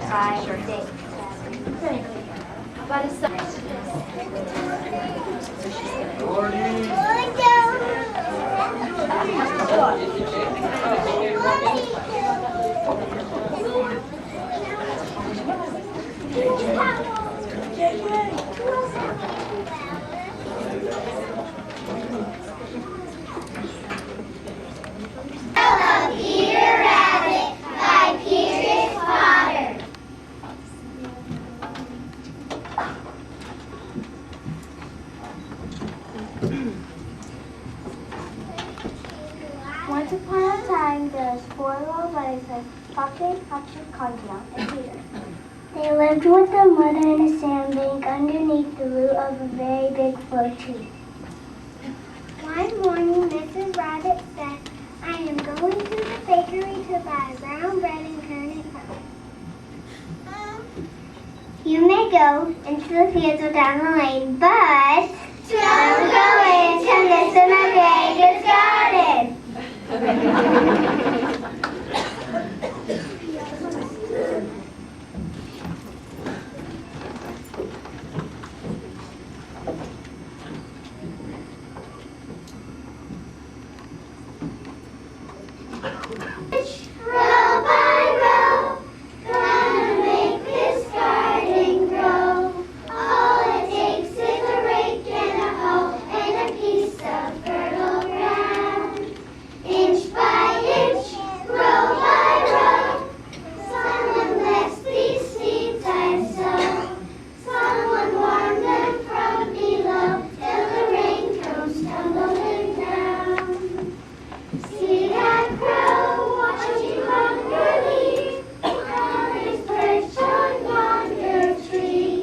5, 6, 7. About a son. Once upon a time, there was 4 little brothers named Pocket, Hopsy, Conjo, and Peter. They lived with their mother in a sandbank underneath the root of a very big fir tree. One morning, Mrs. Rabbit said, "I am going to the bakery to buy brown bread and currant butter. You may go into the fields or down the lane, but don't go into Mr. McGregor's garden." Row by row, gonna make this garden grow. All it takes is a rake and a hoe and a piece of fertile ground. Inch by inch, row by row, someone bless these seeds I sow. Someone warm them from below till the rain comes tumbling down. See that crow watching hungrily, others perched on yonder tree.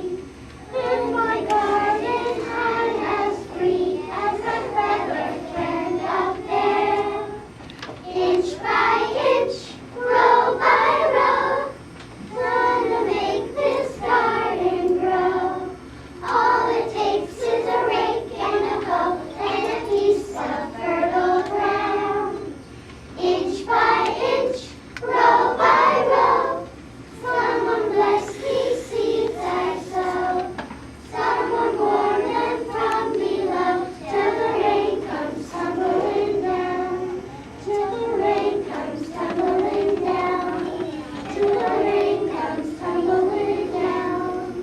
In my garden I'm as free as a feather turned up there. Inch by inch, row by row, gonna make this garden grow. All it takes is a rake and a hoe and a piece of fertile ground. Inch by inch, row by row, someone bless these seeds I sow. Someone warm them from below till the rain comes tumbling down. Till the rain comes tumbling down. Till the rain comes tumbling down.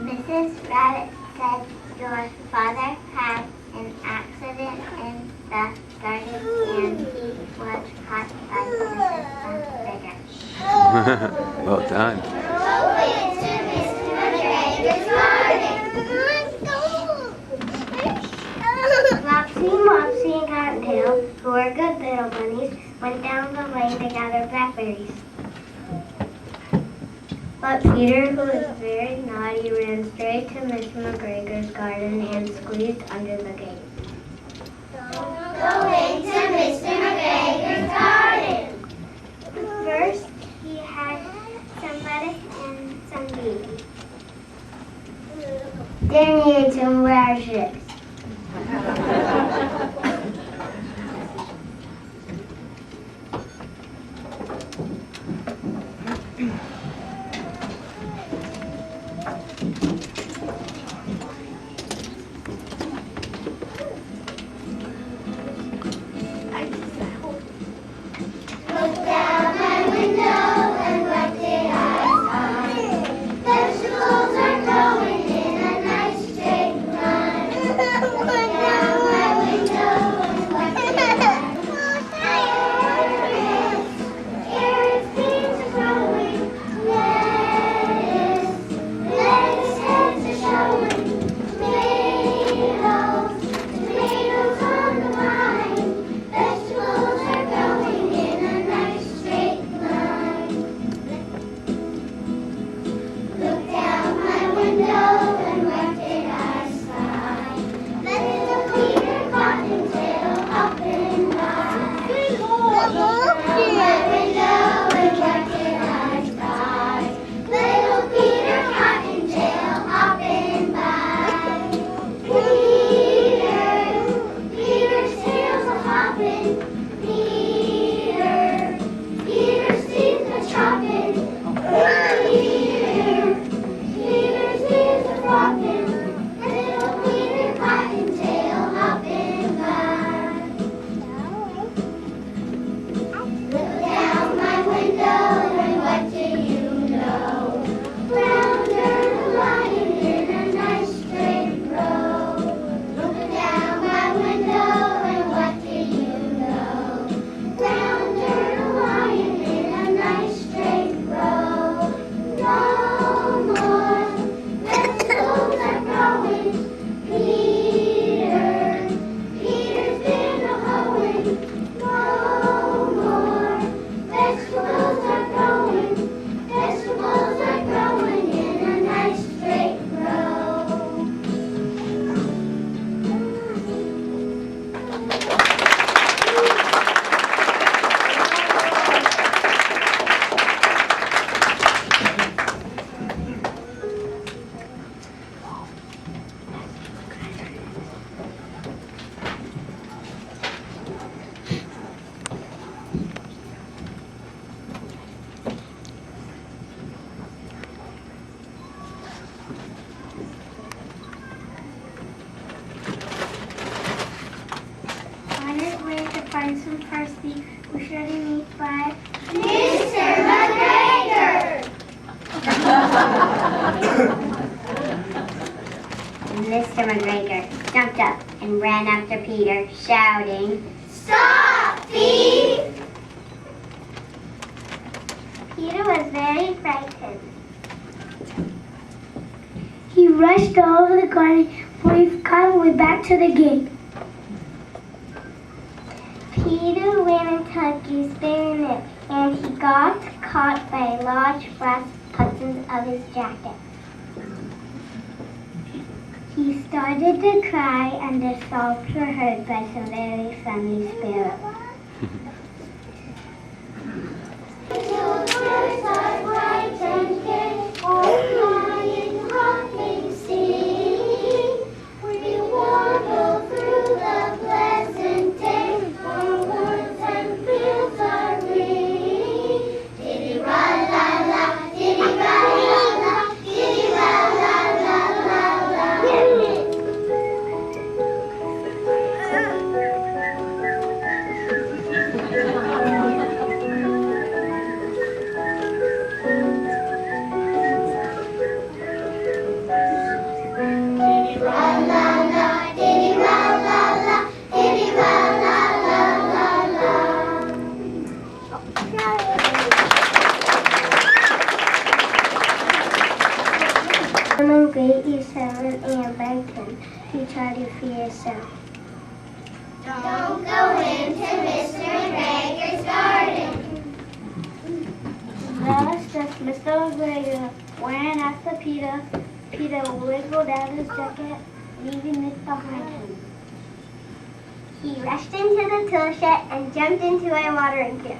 Mrs. Rabbit said your father had an accident in the garden and he was caught by Mrs. McGregor. Well done. Go into Mr. McGregor's garden. Flopsy, Mopsy, and Cottontail, who were good little bunnies, went down the lane to gather blackberries. But Peter, who was very naughty, ran straight to Mr. McGregor's garden and squeezed under the gate. Don't go into Mr. McGregor's garden. First, he had some lettuce and some beans. Then he ate some radishes. Look down my window and what did I find? Vegetables are growing in a nice straight line. hopping. Peter, Peter's teeth are chopping. Peter's teeth are flopping. Little Peter Cottontail hopping by. Look down my window and what do you know? Rounder the lion in a nice straight row. Look down my window and what do you know? Rounder the lion in a nice straight row. No more vegetables are growing. Peter's been a hoeing. No more vegetables are growing. Vegetables are growing in a nice straight row. On his way to find some parsley, who should he meet by? Mr. McGregor! Mr. McGregor jumped up and ran after Peter, shouting, Stop, thief! Peter was very frightened. He rushed all over the garden before he got all the way back to the gate. Peter ran into a gooseberry nip, and he got caught by large brass buttons of his jacket. He started to cry, and the sobs were heard by some very friendly spirits. Children are bright and gay, flying, rocking, singing. We waddle through the pleasant day, our woods and fields are ringing. Diddy ra la la, diddy ra la la, diddy ra la la la la. Diddy ra la la, diddy ra la la, diddy ra la la la la. From Great East 7 and Benton, he tried to free himself. Don't go into Mr. McGregor's garden. Thus, just Mr. McGregor ran after Peter. Peter wiggled out his jacket, leaving it behind him. He rushed into the tool shed and jumped into a watering can.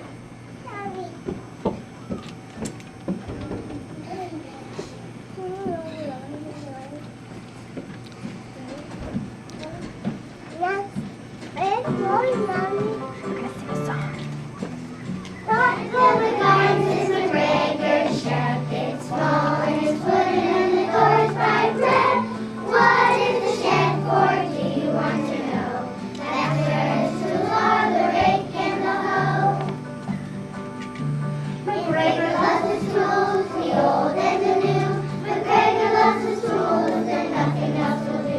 Thoughtful regards Miss McGregor's shed. It's small and it's wooden and the door's bright red. What is the shed for? Do you want to know? That's where his tools are, the rake and the hoe. McGregor loves his tools, the old and the new. McGregor loves his tools and nothing else will do.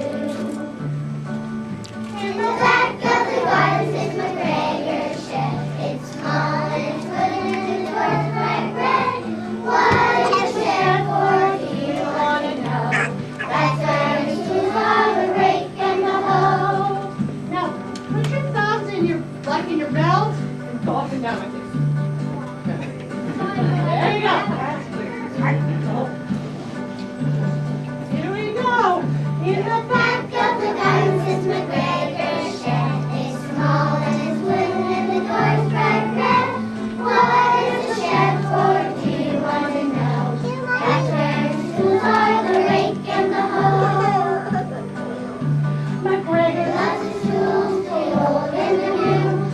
In the back of the garden sits McGregor's shed. It's small and it's wooden and the door's bright red. What is the shed for? Do you want to know? That's where his tools are, the rake and the hoe. Now, put your thumbs in your, like in your belt, and go up and down like this. There you go. Here we go. In the back of the garden sits McGregor's shed. It's small and it's wooden and the door's bright red. What is the shed for? Do you want to know? That's where his tools are, the rake and the hoe. McGregor loves his tools, the old and the new.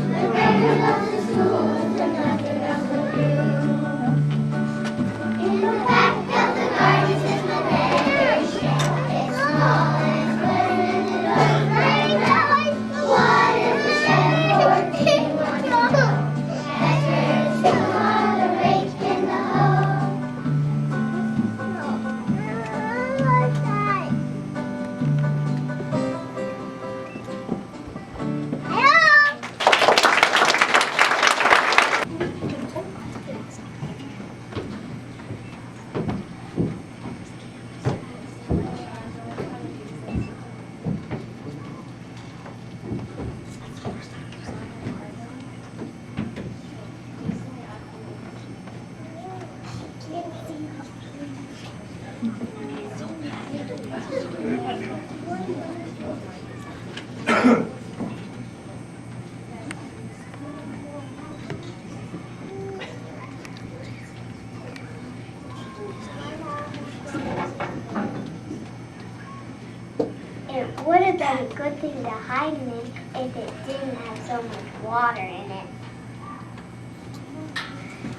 been a good thing to hide in if it didn't have so much water in it.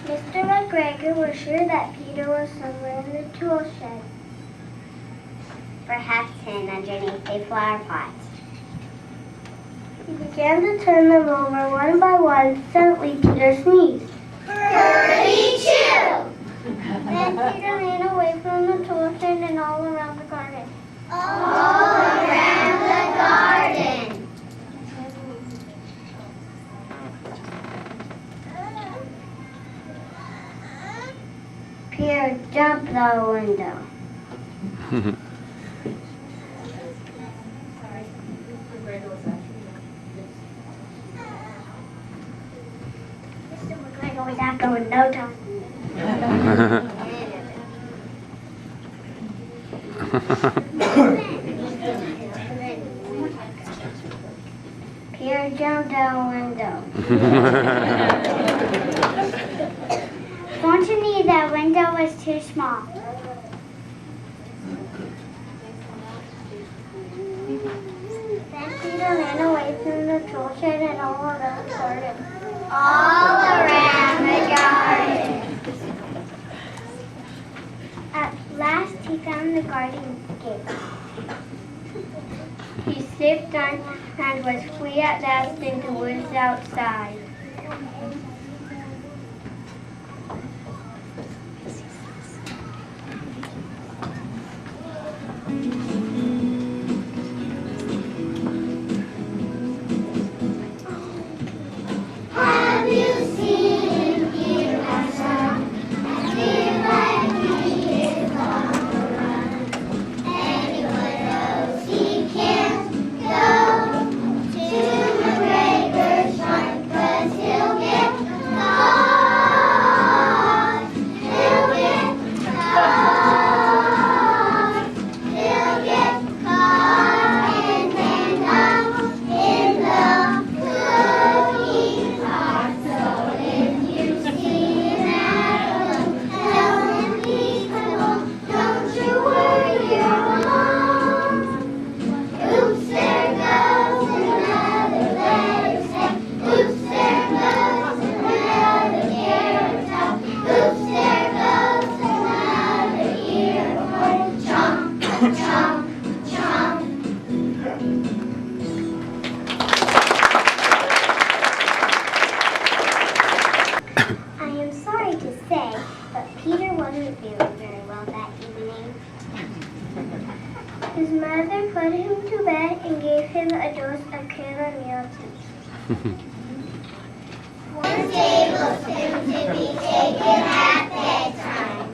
Mr. McGregor was sure that Peter was somewhere in the tool shed. Perhaps hidden underneath a flower pot. He began to turn them over one by one. Suddenly Peter sneezed. Curly-choo! Then Peter ran away from the tool shed and all around the garden. All around the garden. Peter jumped the window. Mr. McGregor was after with no time. Peter jumped out a window. Fortunately, the window was too small. Then Peter ran away from the tool shed and all around the garden. All around the garden. At last, he found the garden gate. He slipped on and was free at last in the woods outside. Have you seen Peter Pan? I feel like he is on the run. Anyone knows he can't go to McGregor's farm 'cause he'll get caught. He'll get caught. He'll get caught and hang up in the cookie jar. So if you see an apple, tell him he's come. Don't you worry your mom. Oops, there goes another letter set. Oops, there goes another carrot top. Oops, there goes another earworm. Chomp, chomp, chomp. I am sorry to say, but Peter wasn't feeling very well that evening. His mother put him to bed and gave him a dose of chamomile tea. One tablespoon to be taken at bedtime.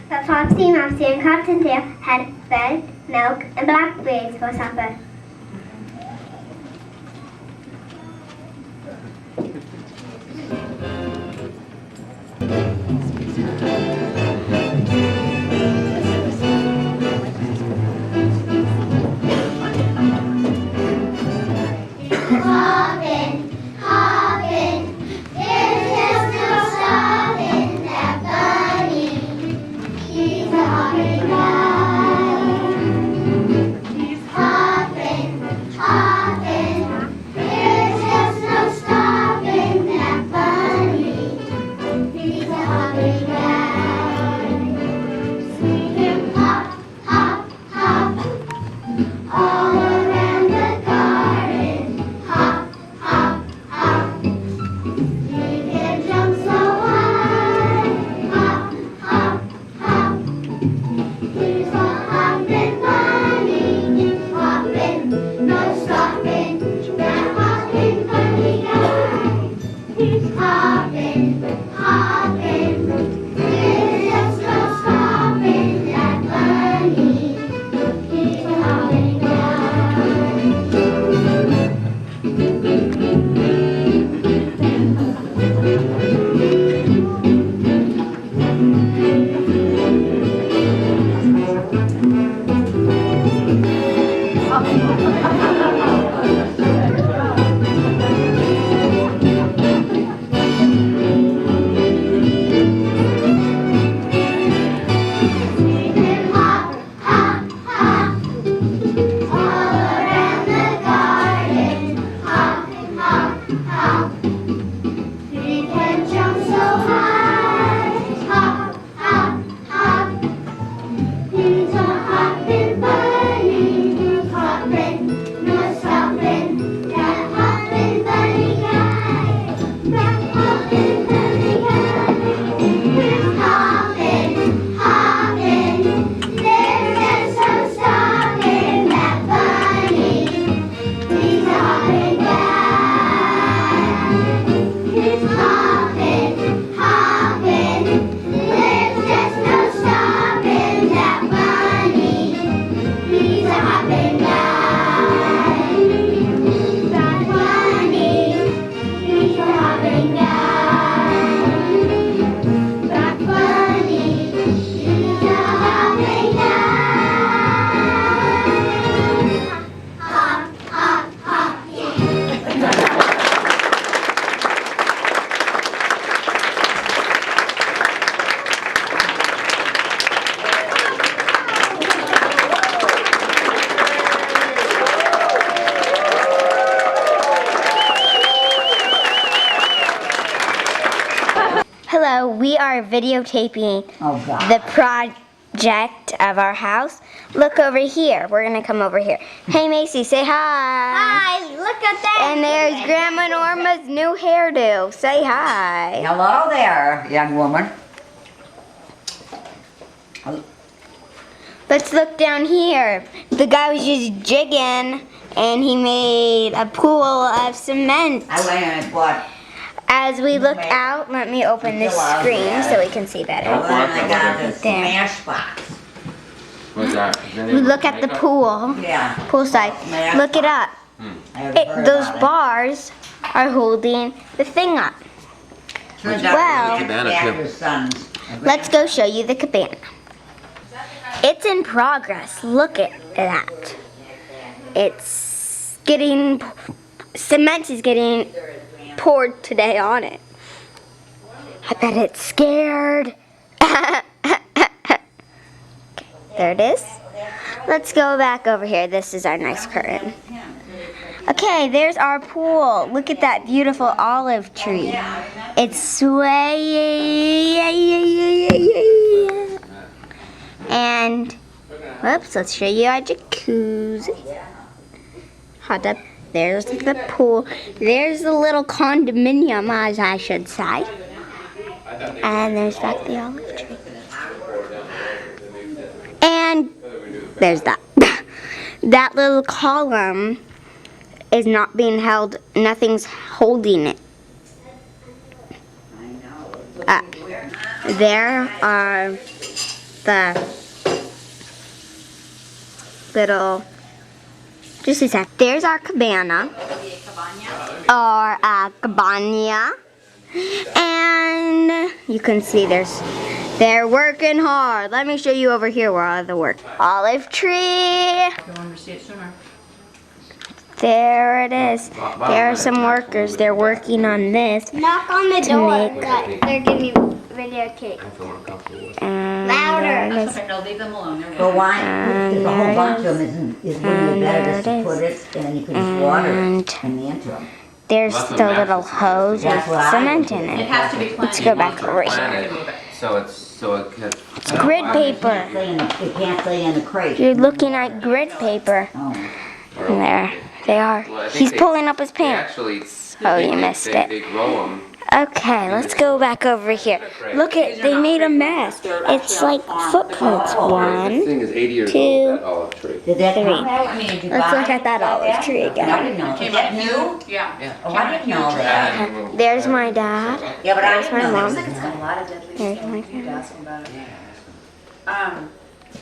But Foxy, Mopsy, and Cottontail had bread, milk, and blackberries for supper. Hoppin', hoppin', there's just no stopping that bunny. He's a hopping guy. He's hoppin', hoppin', there's just no stopping that bunny. He's a hopping guy. See him hop, hop, hop, all around the garden. Hop, hop, hop. He can jump so high. Hop, hop, hop. He's a hoppin' bunny. Hoppin', no stopping. That hoppin' bunny guy. He's hoppin', hoppin'. There's just no stopping that bunny. He's a hoppin' guy. So we are videotaping Oh, God. the project of our house. Look over here. We're gonna come over here. Hey Macy, say hi. Hi, look at that. And there's Grandma Norma's new hairdo. Say hi. Hello there, young woman. Let's look down here. The guy was just jigging and he made a pool of cement. I went and bought. As we look out, let me open this screen so we can see I better. went and I got the There. Smash Box. What's that? We look at the pool, Yeah. poolside. Look it up. I heard Those about it. bars are holding the thing up. Turns out Well, it was Cabana, too. Actor's sons. Let's go show you the cabana. It's in progress. Look at that. It's getting, cement is getting poured today on it. I bet it's scared. Okay, there it is. Let's go back over here. This is our nice curtain. Okay, there's our pool. Look at that beautiful olive tree. It's swaying. And, whoops, let's show you our jacuzzi. Hot tub. There's the pool. There's the little condominium, as I should say. And there's back the olive tree. And there's that. That little column is not being held. Nothing's holding it. There are the little, just a sec. There's our cabana, or cabana, and you can see they're working hard. Let me show you over here where all the work. Olive tree. There it is. There are some workers. They're working on this. Knock on the To door. make- Look, they're giving me videotape. And Louder. there it is. No, leave them alone. But why, there's a whole there bunch it of them, is wouldn't it be better just to And put it, and then you can just water And it in the interim? there's Lots of the little mattresses. hose with That's what I cement would in do. It it. has to be planted. Let's go back over here. Planet, so it can. It's grid paper. It can't stay in the crate. You're looking at grid paper. Oh. And there they are. Well, I think He's they- pulling up his They pants. actually. Oh, you missed they, it. They grow them. Okay, let's go back over here. Look at, they made a mess. It's like footprints. This 1, thing is 80 years two, old, that olive tree. Did that 3. come out? I mean, did you Let's buy look at that olive tree I again. didn't know. Is that new? Yeah. Oh, I didn't know that. There's my dad. Yeah, but I There's didn't my know mom. that. It's got a lot of deadly There's stuff. my You grandma. ask them about it.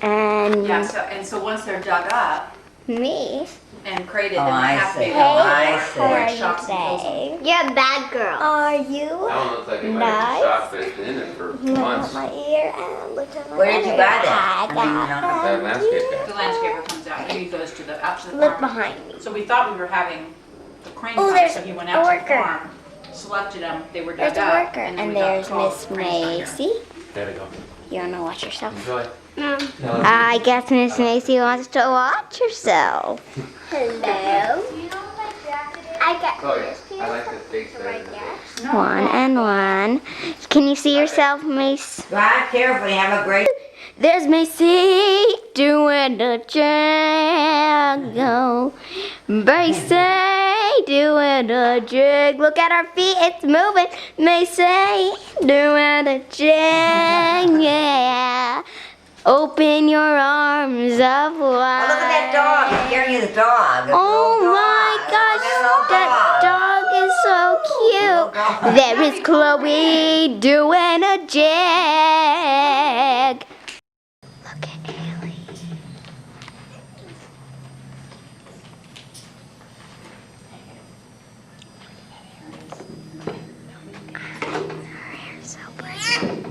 And Yeah, so once they're dug up me. and crated, Oh, then they I have to be see. able Oh, to I work see. for How it, are you shocks and kills them. today? You're a bad girl. Are you? That one looks like it might Nice. have been shot, but it's been in it for Look at months. my ear and look at my Where did you buy that? I I mean, got That landscape The guy. landscaper comes out, he goes to the, out to the Look farm. behind me. So we thought we were having the crane Oh, come, there's so he went a out to the worker. farm, selected them, they were dug There's a up. worker. then And we got there's called Miss crane Macy. There we go. You wanna watch yourself? Enjoy. I guess Miss Macy wants to watch herself. Hello. I got Oh, this yeah. I like the face there. right there. 1 and 1. Can you see yourself, Mace? Drive carefully, have a great. There's Macy doing the jig. Macy doing the jig. Look at her feet, it's moving. Macy doing the jig. Yeah. Open your arms up wide. Oh, look at that dog. He's scaring you, the dog. The Oh little my dog. gosh, that dog is so cute. There is Chloe doing a jig. Look at Haley. Her hair's so pretty.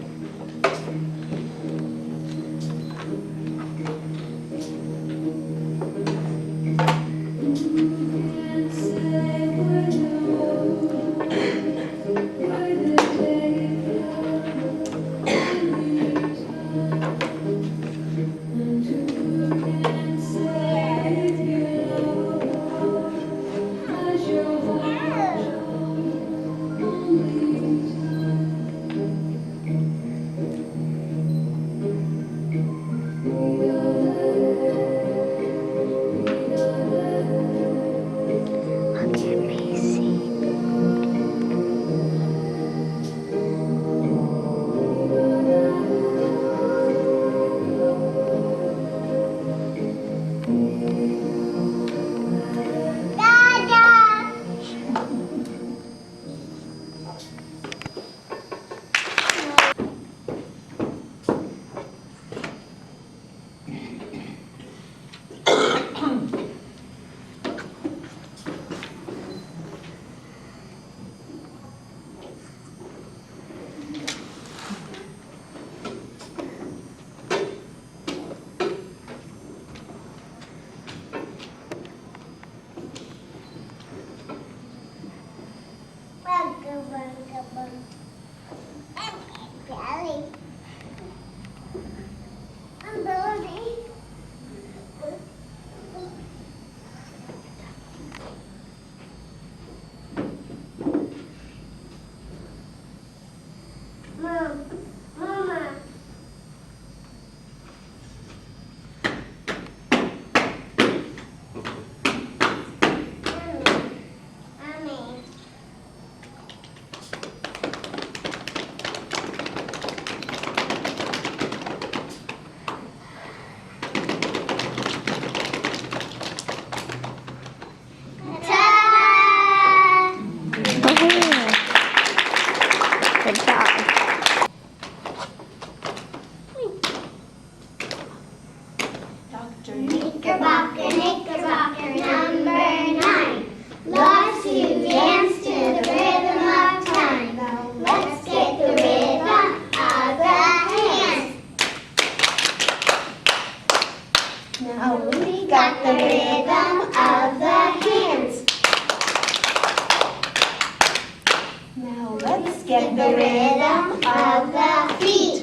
get the rhythm of the feet.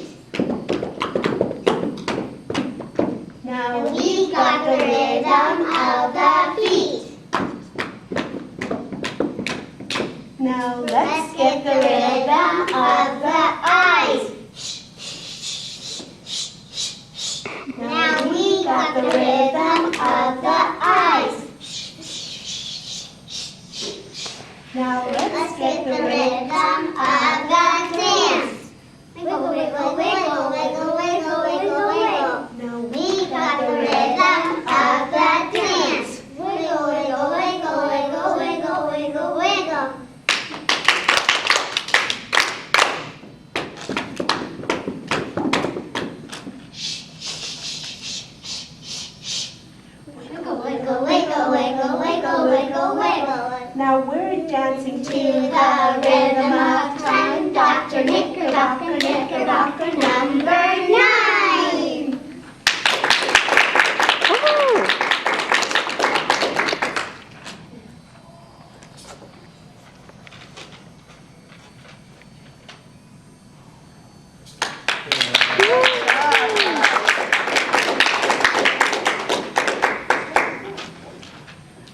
Now We got the rhythm of the feet. Now Let's get the rhythm of the eyes. Now we got the rhythm of the eyes. Now Let's get the rhythm of the dance. Wiggle, wiggle, wiggle, wiggle, wiggle, wiggle, wiggle. Now We got the rhythm of the dance. Wiggle, wiggle, wiggle, wiggle, wiggle, wiggle, wiggle. Wiggle, wiggle, wiggle, wiggle, wiggle, wiggle, wiggle. Now we're dancing To the rhythm of time, Dr. Knickerbocker, Knickerbocker, number 9.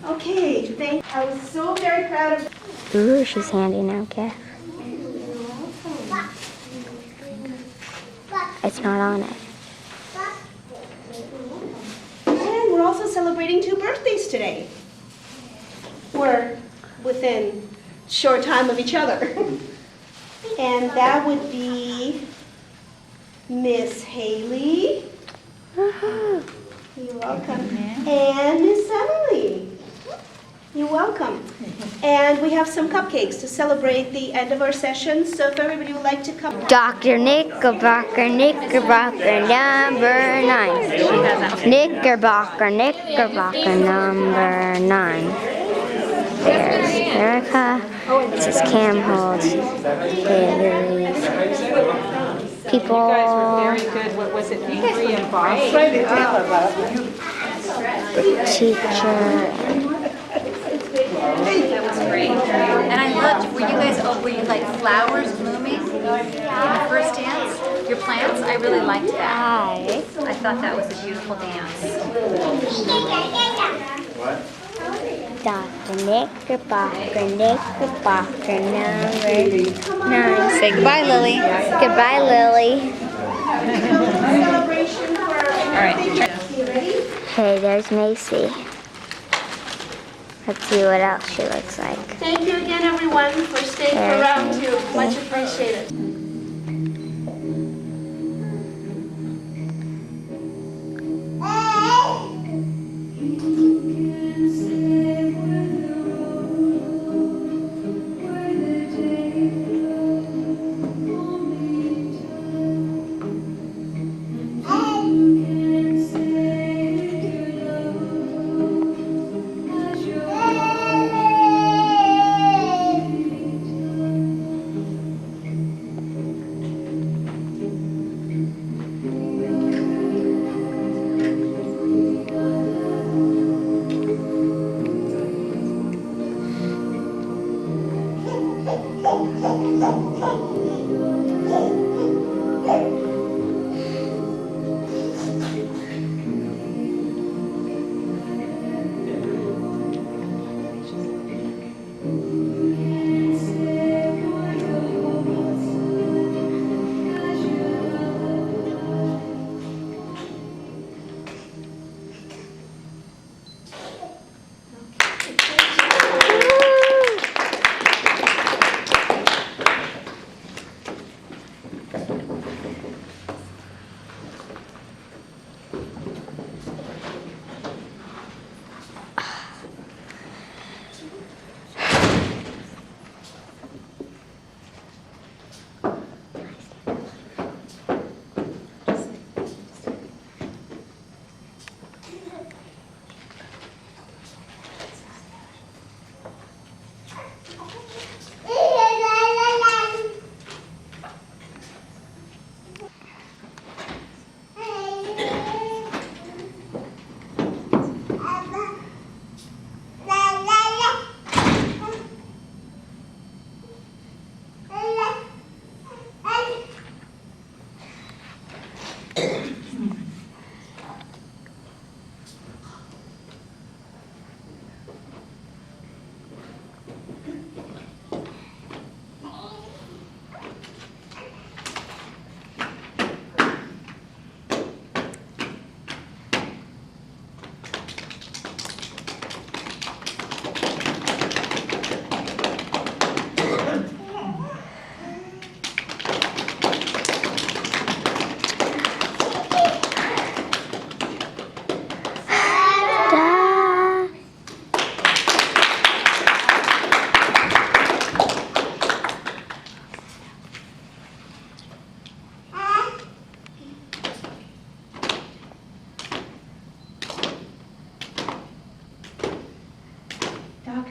Okay, I was so very proud of. Ooh, she's handing out gifts. It's not on it. And we're also celebrating 2 birthdays today. We're within short time of each other. And that would be Miss Haley. You're welcome. And Miss Emily. You're welcome. And we have some cupcakes to celebrate the end of our session. So if everybody would like to come. Dr. Knickerbocker, Knickerbocker, number 9. Knickerbocker, Knickerbocker, number 9. There's Erica. This is Cam Holtz. Lily's. People. Very good. What was it? Avery and Bob. The teacher. That was great. And I loved, were you like flowers blooming in the first dance? Your plants? I really liked that. I thought that was a beautiful dance. Dr. Knickerbocker, Knickerbocker, number 9. Say goodbye, Lily. Goodbye, Lily. Celebration for our All right. birthday. You ready? Hey, there's Macy. Let's see what else she looks like. Thank you again, everyone, for staying for round 2. Much appreciated.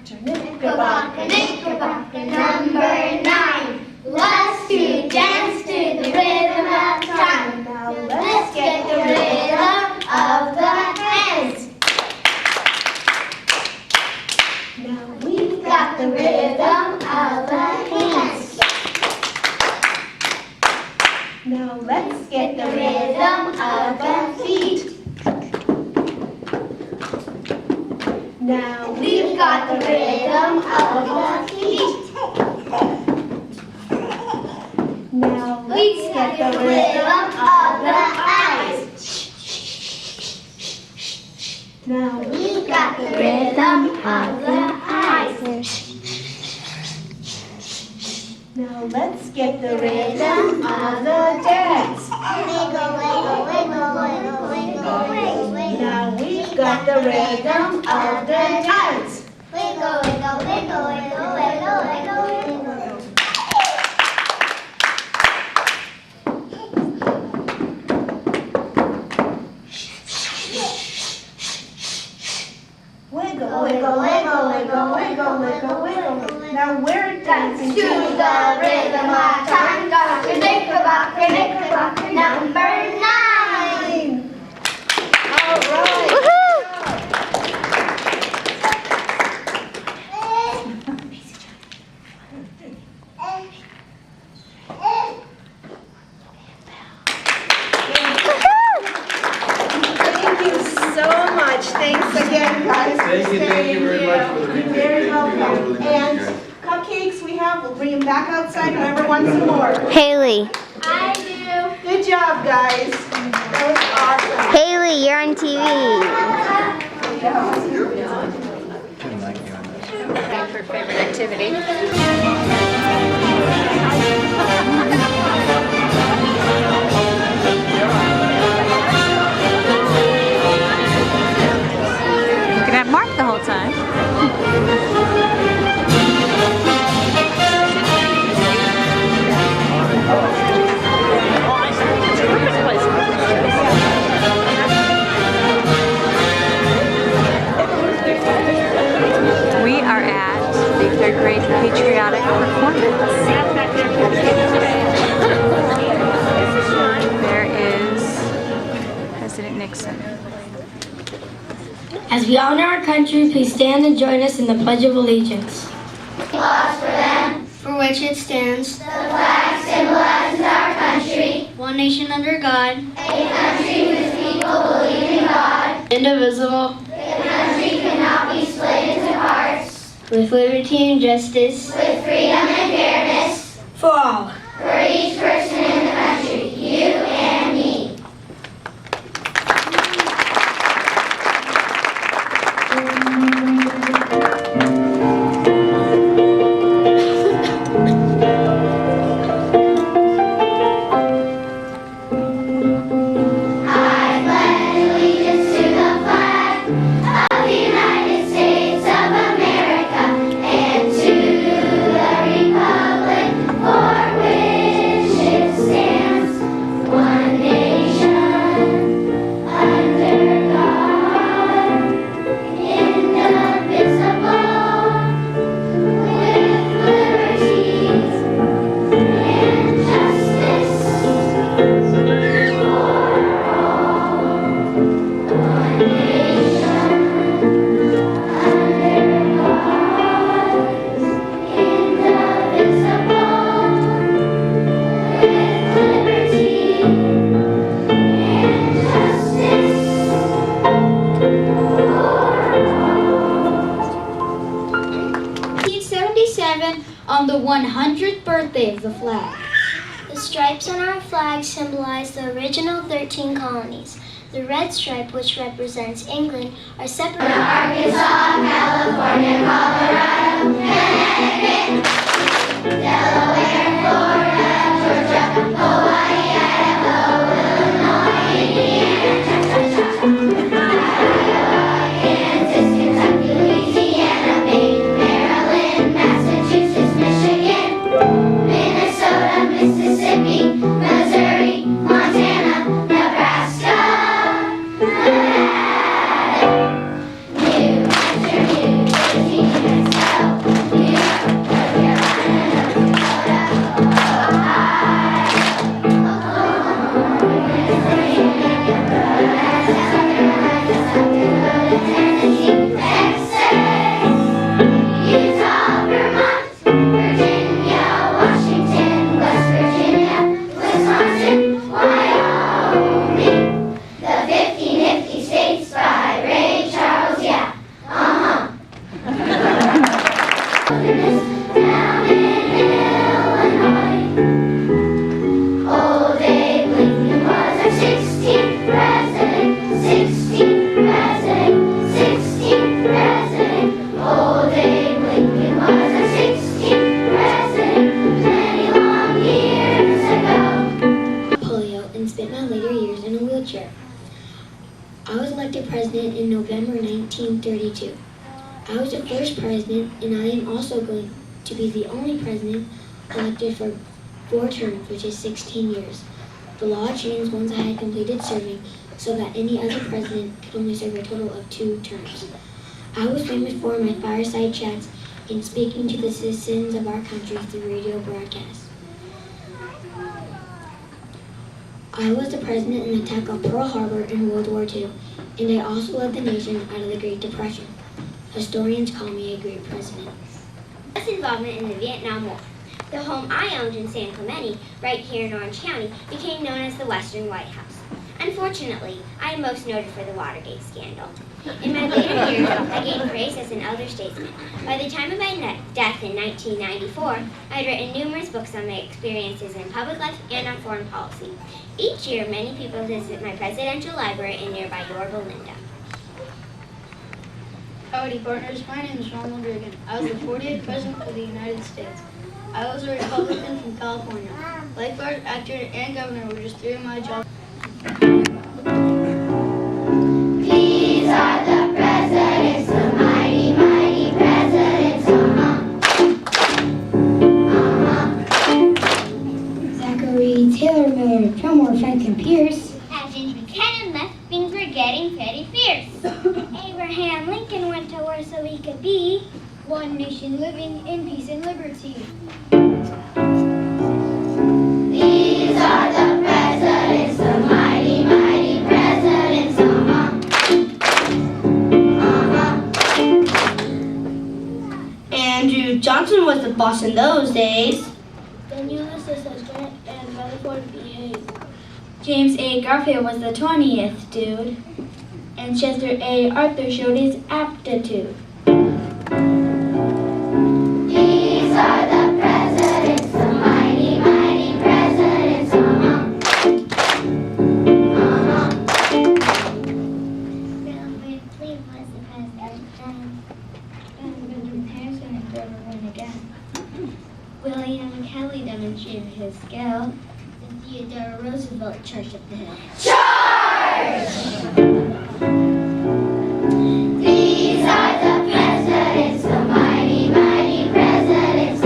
Knickerbocker, knickerbocker, number 9. Let's do dance to the rhythm of time. Now let's get the rhythm of the hands. Now we've Got the rhythm of the hands. Now let's get the Rhythm of the feet. Now We've got the rhythm of the feet. Now We've got the rhythm of the eyes. Now We've got the rhythm of the eyes. Now let's get the rhythm of the dance. Wiggle, wiggle, wiggle, wiggle, wiggle, wiggle, wiggle. Now we've got the rhythm of the dance. Wiggle, wiggle, wiggle, wiggle, wiggle, wiggle, wiggle. Wiggle, wiggle, wiggle, wiggle, wiggle, wiggle, wiggle. Now we're dancing To the rhythm of time. Got a knickerbocker, knickerbocker, number 9. All right. Thank you so much. Thanks again, guys. Thank you very much for the You're reading. very Thank you. That was welcome. really nice, And guys. cupcakes we have, we'll bring them back outside whoever wants some more. Haley. I do. Good job, guys. That was awesome. Haley, you're on TV. For favorite activity. You could have Mark the whole time. We are at the third grade patriotic performance. There is President Nixon. As we honor our country, please stand and join us in the Pledge of Allegiance. For which it stands, The flag symbolizes our country, one nation under God, a country with people believing in God. indivisible, The country cannot be split into parts, with liberty and justice with freedom and fairness for all. for each person in the country, you and me. I pledge allegiance to the flag of the United States of America and to the republic for which it stands, one nation, under God, indivisible, with liberties and justice for all. One nation, under God, indivisible, with liberty and justice for all. 1977, on the 100th birthday of the flag. The stripes on our flag symbolize the original 13 colonies. The red stripe, which represents England, are separated. Arkansas, California, Colorado, Connecticut, Delaware, Florida, Georgia, Hawaii, Idaho, Illinois, Indiana, Iowa, Kansas, Kentucky, Louisiana, Maine, Maryland, Massachusetts, Michigan, Minnesota, Mississippi, Missouri, Montana, Nebraska, Nevada, New Hampshire, New wilderness down in Illinois. Old Abe Lincoln was our 16th president, 16th president, 16th president. Old Abe Lincoln was our 16th president, many long years ago. Polio and spent my later years in a wheelchair. I was elected president in November 1932. I was the first president, and I am also going to be the only president elected for 4 terms, which is 16 years. The law changed once I had completed serving, so that any other president could only serve a total of 2 terms. I was famous for my fireside chats and speaking to the citizens of our country through radio broadcasts. I was the president in the attack on Pearl Harbor in World War II, and I also led the nation out of the Great Depression. Historians call me a great president. His involvement in the Vietnam War. The home I owned in San Clemente, right here in Orange County, became known as the Western White House. Unfortunately, I am most noted for the Watergate scandal. In my later years, I gained praise as an elder statesman. By the time of my death in 1994, I had written numerous books on my experiences in public life and on foreign policy. Each year, many people visit my presidential library in nearby Yorba Linda. Howdy, partners. My name is Ronald Reagan. I was the 48th President of the United States. I was a Republican from California. Lifeguard, actor, and governor were just 3 of my jobs. These are the presidents, the mighty, mighty presidents. Zachary Taylor Miller, Fillmore, Franklin Pierce. As James Buchanan left, things were getting pretty fierce. Abraham Lincoln went to war so we could be One nation living in peace and liberty. These are the presidents, the mighty, mighty presidents. Andrew Johnson was the boss in those days. Daniel Ulysses Grant and Rutherford B. Hayes. James A. Garfield was the 20th dude. And Chester A. Arthur showed his aptitude. These are the presidents, the mighty, mighty presidents. Wilbur Cleave was the president and Benjamin Harrison and Grover won again. William Kelly demonstrated his skill, and Theodore Roosevelt charged up the hill. Charge! These are the presidents, the mighty, mighty presidents.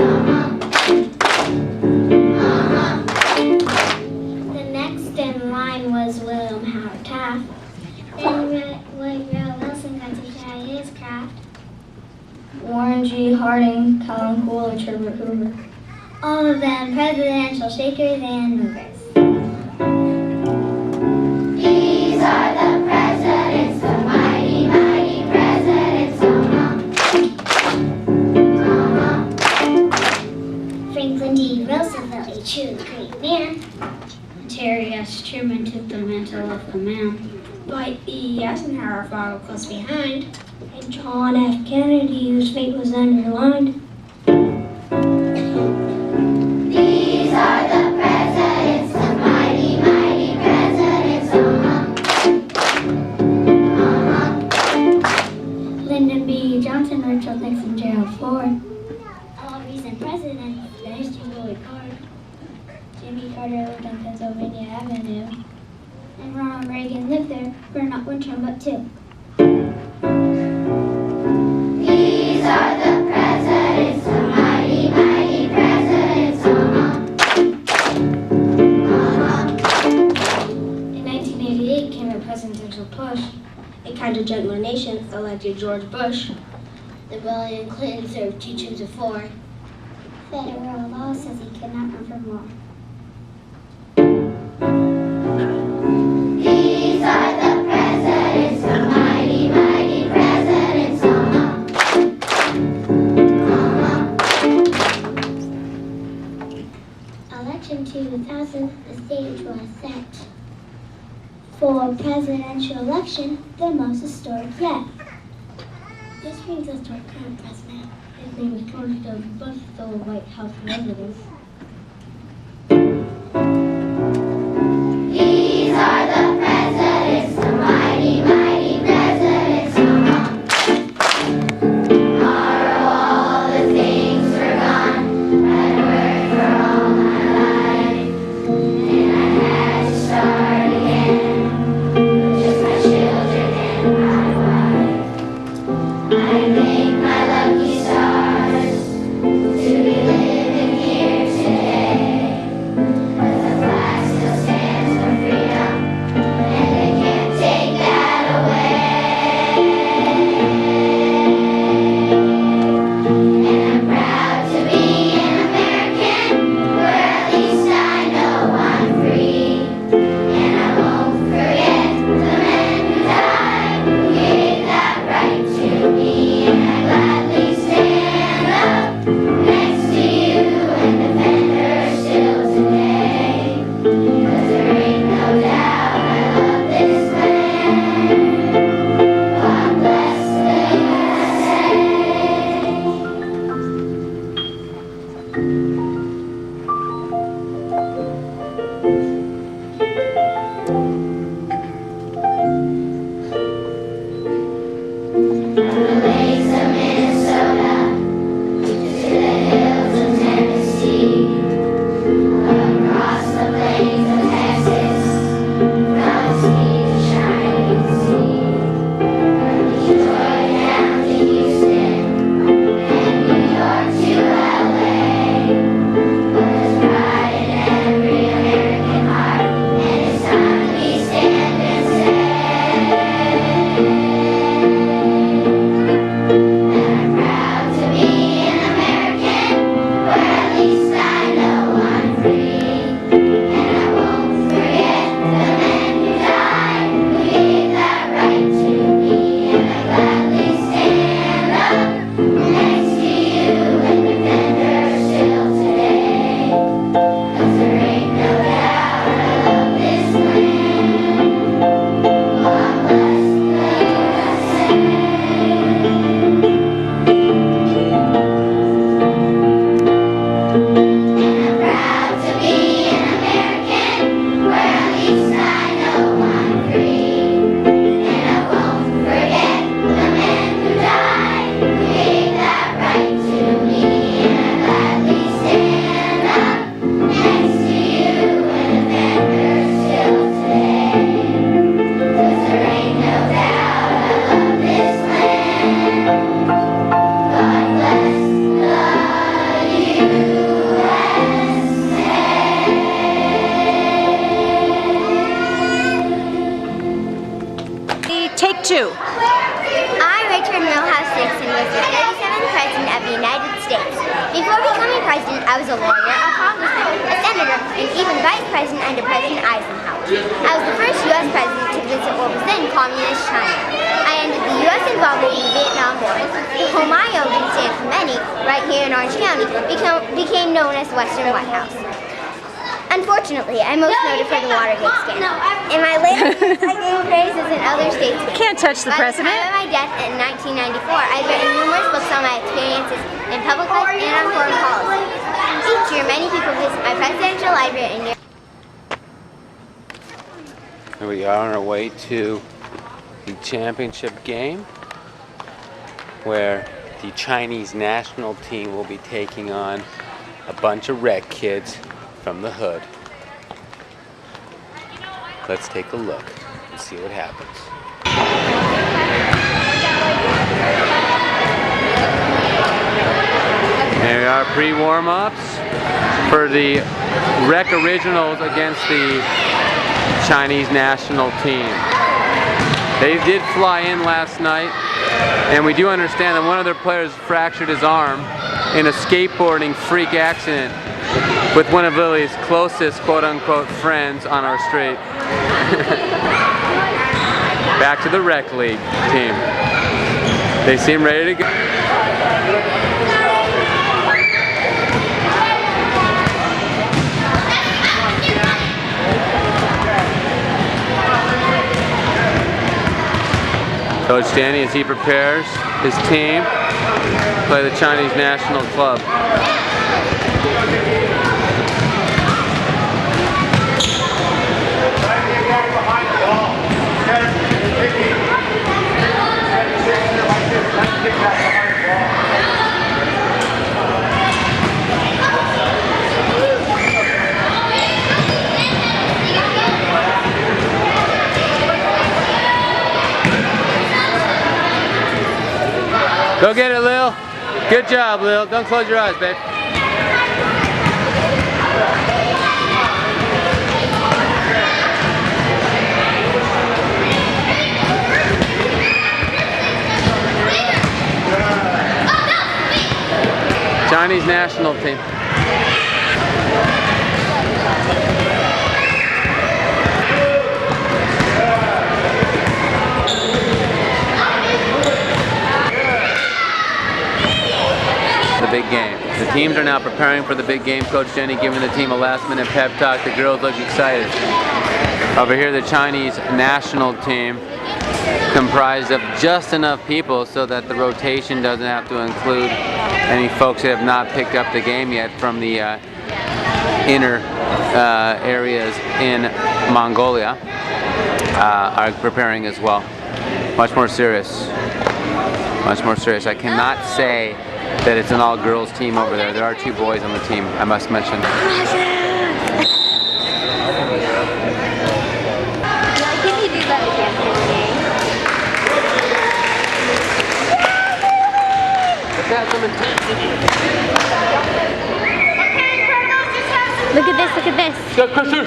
The next in line was William Howard Taft. Then Woodrow Wilson got to try his craft. Warren G. Harding, Colin Coolidge, Herbert Hoover. All of them presidential shakers and movers. These are the presidents, the mighty, mighty presidents. Franklin D. Roosevelt, a true great man. Terry S. Truman took the mantle of command. Dwight E. Eisenhower followed close behind. And John F. Kennedy, whose fate was underlined. These are the presidents, the mighty, mighty presidents. Lyndon B. Johnson, Richard Nixon, Gerald Ford. All recent presidents, the history will record. Jimmy Carter lived on Pennsylvania Avenue. And Ronald Reagan lived there for not 1 term but 2. These are the presidents, the mighty, mighty presidents. In 1988 came a presidential push. A kinder, gentler nation elected George Bush. The Bill Clinton served 2 terms of 4. Federal law says he cannot run for more. These are the presidents, the mighty, mighty presidents. Election 2000, the stage was set. For presidential election, the most historic yet. This brings us to our current president. His name is George W. Bush, still a White House resident. These are the presidents, the mighty, mighty presidents. Are all the things forgone? I'd worked for all my life, and I had to start again. Just my children and my wife. I thank my lucky stars to be living here today. 'Cause the flag still stands for freedom, and they can't take that away. And I'm proud to be an American, where at least I know I'm free. And I won't forget the men who died, who gave that right to me. And I gladly stand up next to you and defend her still today. 'Cause there ain't no doubt I love this land. God bless the USA. From the lakes of Minnesota to the hills of Tennessee, across the plains of Texas, from sea to shining sea, from Detroit down to Houston, and New York to LA. But there's pride in every American heart, and it's time we stand and say. And I'm proud to be an American, where at least I know I'm free. And I won't forget the men who died, who gave that right to me. And I gladly stand up next to you and defend her still today. 'Cause there ain't no doubt I love this land. God bless the USA. And I'm proud to be an American, where at least I know I'm free. And I won't forget the men who died, who gave that right to me. And I gladly stand up next to you and defend her still today. 'Cause there ain't no doubt I love this land. God bless the Take two. I, Richard Milhouse Nixon, was the 37th President of the United States. Before becoming President, I was a lawyer, a congressman, a senator, and even Vice President under President Eisenhower. I was the first U.S. President to visit what was then Communist China. I ended the U.S. involvement in the Vietnam War. The home I owned in San Clemente, right here in Orange County, became known as the Western White House. Unfortunately, I'm most noted for the Watergate scandal. In my later years, I gained praises in other states. Can't touch the president. By the time of my death in 1994, I've written numerous books on my experiences in public life and on foreign policy. Each year, many people visit my presidential library in New York. Here we are on our way to the championship game, where the Chinese national team will be taking on a bunch of rec kids from the hood. Let's take a look and see what happens. There we are, pre-warm-ups for the rec originals against the Chinese national team. They did fly in last night, and we do understand that one of their players fractured his arm in a skateboarding freak accident with one of Lillie's closest quote-unquote friends on our street. Back to the rec league team. They seem ready to go. Coach Danny, as he prepares his team to play the Chinese national club. Go get it, Lil. Good job, Lil. Don't close your eyes, babe. Chinese national team. The big game. The teams are now preparing for the big game. Coach Jenny giving the team a last-minute pep talk. The girls look excited. Over here, the Chinese national team, comprised of just enough people so that the rotation doesn't have to include any folks that have not picked up the game yet from the inner areas in Mongolia, are preparing as well. Much more serious. Much more serious. I cannot say that it's an all-girls team over there. There are 2 boys on the team, I must mention. Look at this, look at this. Go, Christian!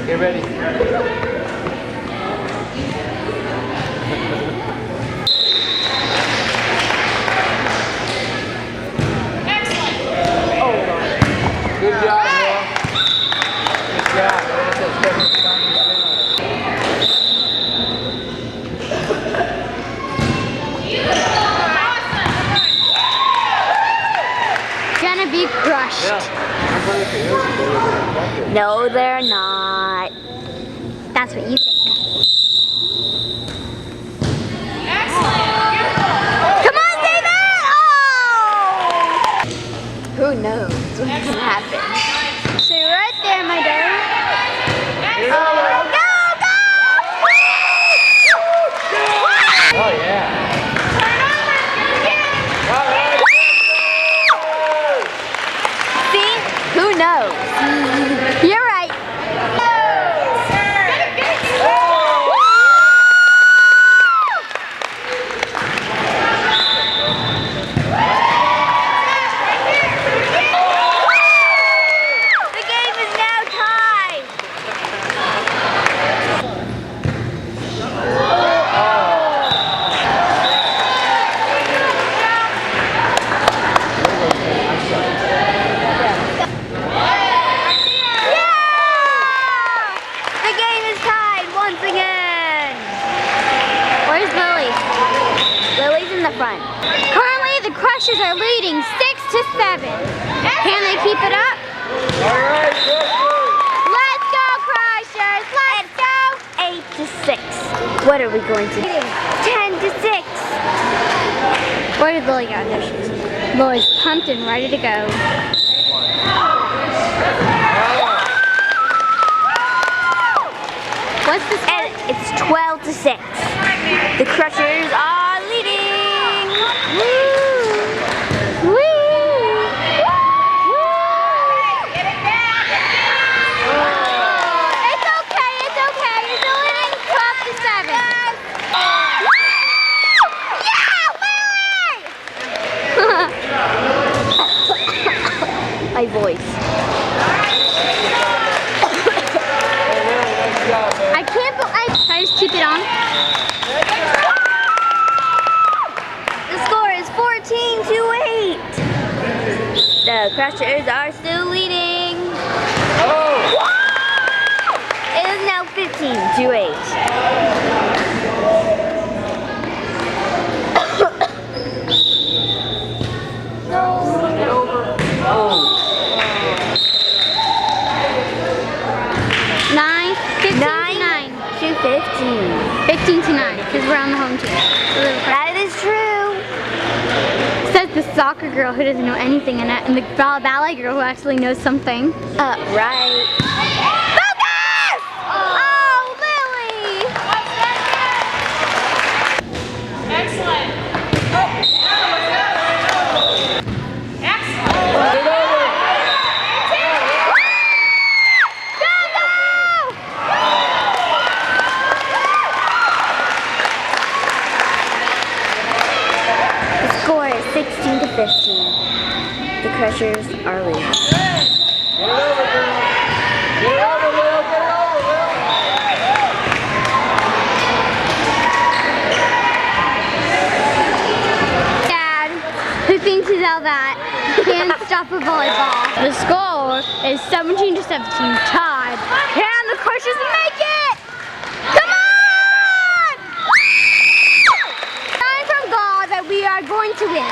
Get ready. Good job, Will. Good job. Gonna be crushed. No, they're not. That's what you think. Come on, David! Oh! Who knows what's gonna happen? So right there, my darling. Go, go! Oh, yeah. See? Who knows? You're right. The game is now tied. The game is tied once again. Where's Lillie? Lillie's in the front. Currently, the Crushers are leading 6-7. Can they keep it up? Let's go, Crushers! Let's go! 8-6. What are we going to do? 10-6. Where did Lillie go? There she is. Lillie's pumped and ready to go. What's the score? It's 12-6. The Crushers are leading. Woo! Woo! It's okay, it's okay. You're leading 12-7. Yeah, Lillie! My voice. I can't believe. Can I just keep it on? The score is 14-8. The Crushers are still leading. It is now 15-8. 15-9, because we're on the home team. That is true. Says the soccer girl who doesn't know anything, and the ballet girl who actually knows something. Right. Focus! Oh, Lily! The score is 16-15. The Crushers are leading. Get it over, girl. Get it over, Will. Get it over, Will. Dad, who thinks he's all that, can't stop a volleyball. The score is 17-17, tied. Can the Crushers make it? Come on! Sign from God that we are going to win.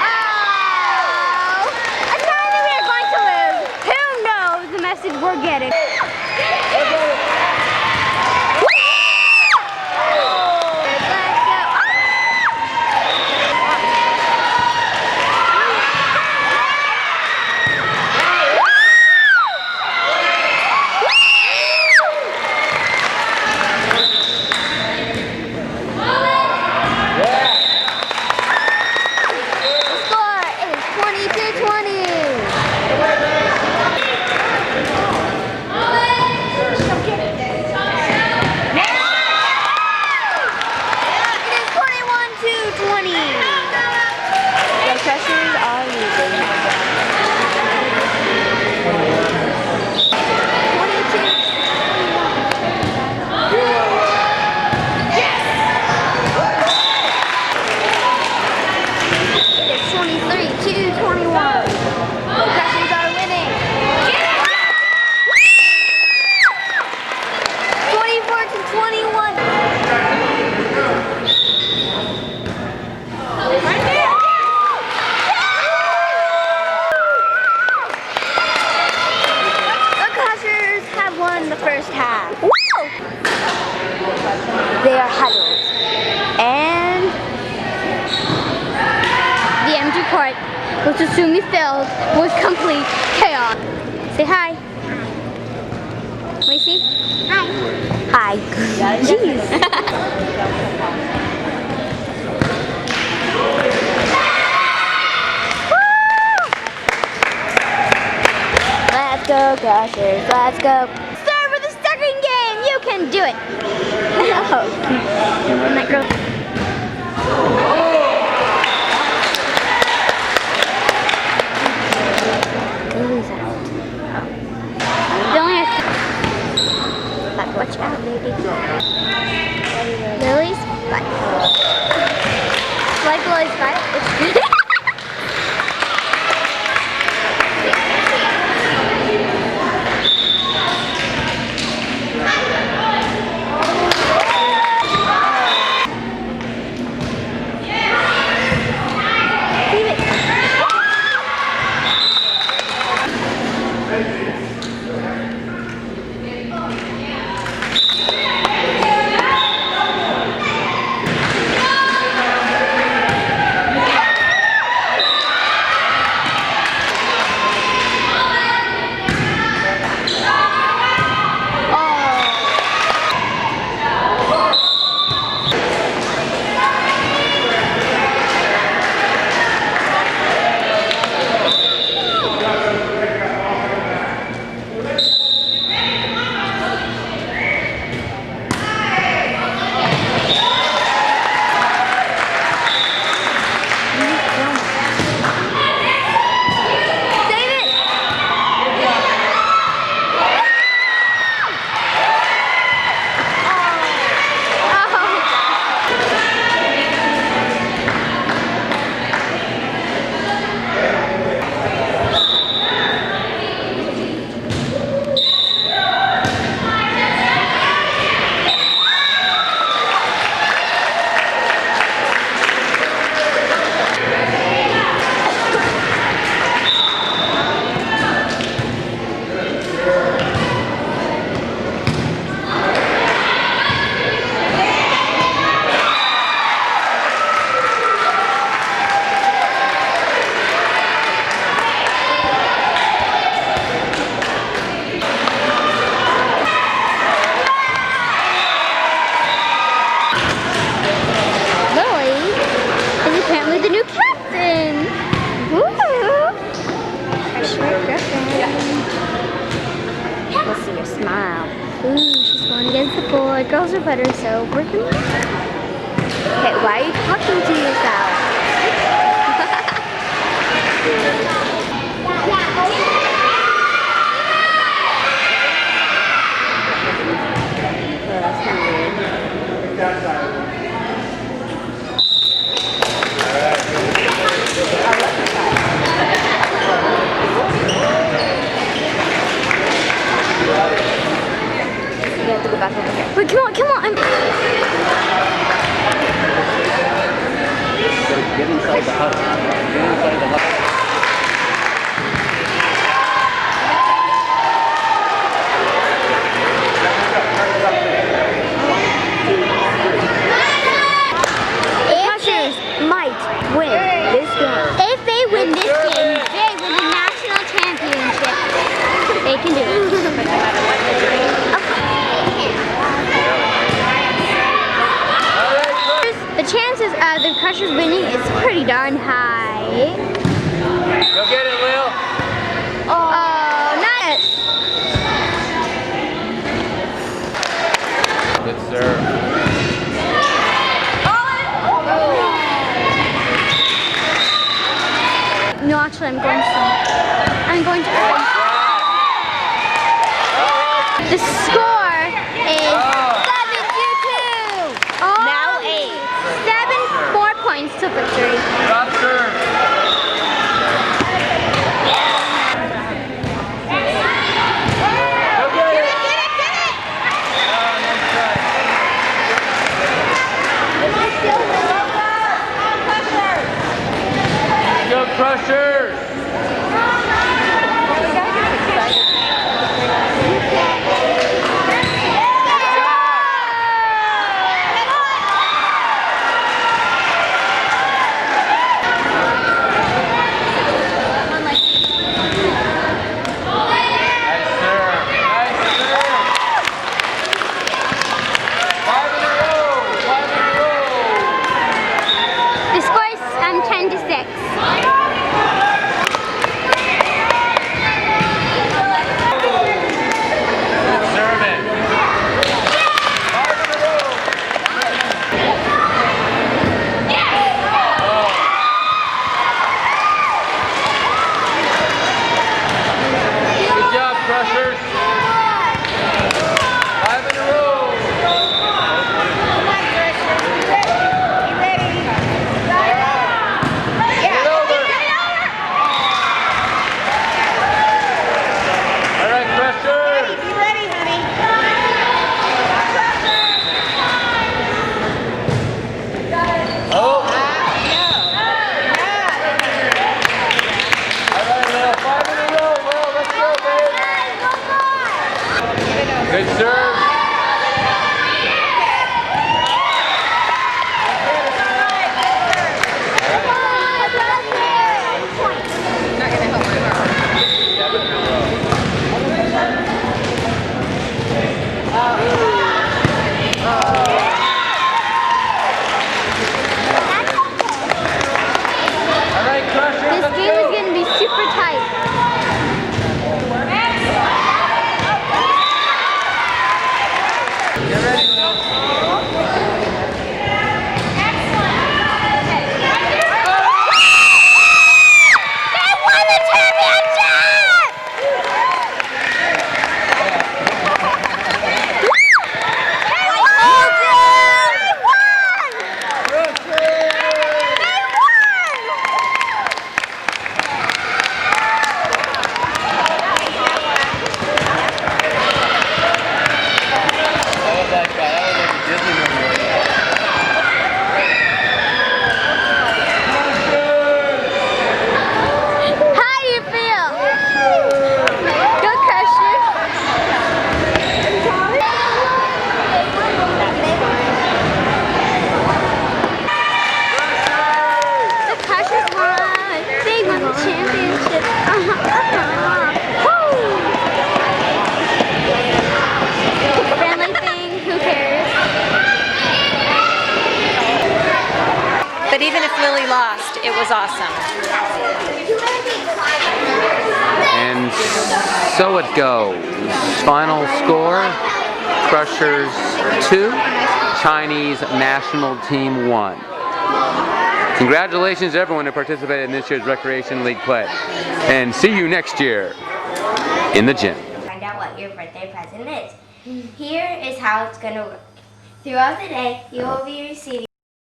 Oh, a sign that we are going to lose. Who knows the message we're getting? The first half. Woo! They are huddled. And The empty court, which will soon be filled with complete chaos. Say hi. Macy? hi. Jeez. Let's go, Crushers. Let's go. Serve for the second game. You can do it. No. And that girl. Lily's out. They only have But watch out, lady. Lily's butt. Like Lily's butt? smile. Ooh, she's going against the board. Girls are better, so we're gonna... Okay, why are you talking to yourself? Oh, that's kind of weird. We have to go back over here. Wait, come on, come on. Get inside the hut. Get inside the hut. Might win this game. If they win this game, they win the national championship. They can do it. The chances of the Crushers winning is pretty darn high. Go get it, Lil. Oh, nice. Good serve. No, actually, I'm going to. The score is 7-2. Now 8. 7 more points to victory. Drop serve. Go Crushers! The score is 10-6. Good serve. This game is going to be super tight. Get ready, Lil. They won the championship! But even if Lillie lost, it was awesome. And So it goes. Final score, Crushers 2, Chinese national team 1. Congratulations to everyone who participated in this year's Recreation League play. And see you next year in the gym. Find out what your birthday present is. Here is how it's going to work. Throughout the day, you will be receiving